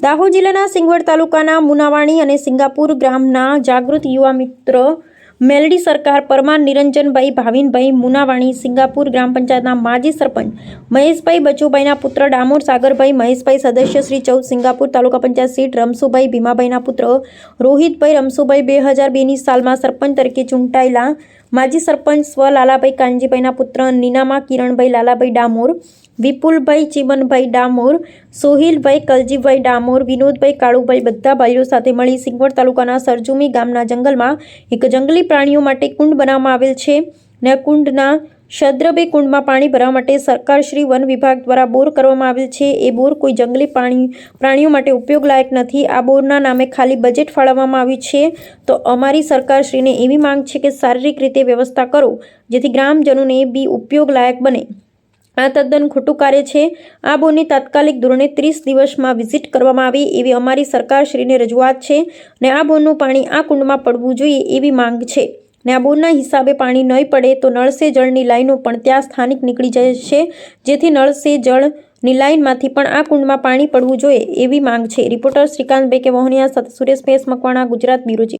દાહોદ જિલ્લાના સિંગવડ તાલુકાના મુનાવાણી અને સિંગાપુર ગામના જાગૃત યુવા મિત્ર મેલડી સરકાર પરમાર નિરંજનભાઈ ભાવિનભાઈ મુનાવાણી સિંગાપુર ગ્રામ પંચાયતના માજી સરપંચ મહેશભાઈ બચુભાઈના પુત્ર ડામોર સાગરભાઈ મહેશભાઈ સદસ્ય શ્રી 14 સિંગાપુર તાલુકા પંચાયત સીટ રમસુભાઈ ભીમાભાઈના પુત્ર રોહિતભાઈ રમસુભાઈ 2002ની સાલમાં સરપંચ તરીકે ચૂંટાયેલા માજી સરપંચ સ્વ લાલાભાઈ કાનજીભાઈના પુત્ર નીનામા કિરણભાઈ લાલાભાઈ ડામોર વિપુલભાઈ ચીમનભાઈ ડામોર સોહિલભાઈ કલજીભાઈ ડામોર વિનોદભાઈ કાળુભાઈ બધા ભાઈઓ સાથે મળી સિંગવડ તાલુકાના સરજુમી ગામના જંગલમાં એક જંગલી પ્રાણીઓ માટે કુંડ બનાવવામાં આવેલ છે ને આ કુંડના છદ્ર 2 કુંડમાં પાણી ભરવા માટે સરકાર શ્રી વન વિભાગ દ્વારા બોર કરવામાં આવેલ છે। એ બોર કોઈ જંગલી પ્રાણીઓ માટે ઉપયોગ લાયક નથી। આ બોરના નામે ખાલી બજેટ ફાળવવામાં આવ્યું છે। તો અમારી સરકારશ્રીને એવી માંગ છે કે શારીરિક રીતે વ્યવસ્થા કરો જેથી ગ્રામજનોને બી ઉપયોગ લાયક બને। આ તદ્દન ખોટું કાર્ય છે। આ બોરની તાત્કાલિક ધોરણે 30 દિવસમાં વિઝિટ કરવામાં આવે એવી અમારી સરકારશ્રીને રજૂઆત છે ને આ બોરનું પાણી આ કુંડમાં પડવું જોઈએ એવી માંગ છે ને આ બોરના હિસાબે પાણી નહીં પડે તો નળ સે જળની લાઈનો પણ ત્યાં સ્થાનિક નીકળી જશે જેથી નળ સે જળની લાઈનમાંથી પણ આ કુંડમાં પાણી પડવું જોઈએ એવી માંગ છે। રિપોર્ટર શ્રીકાંતભાઈ કે મોહનિયા સાથે Suresh PS Makwana, Gujarat bureau chief.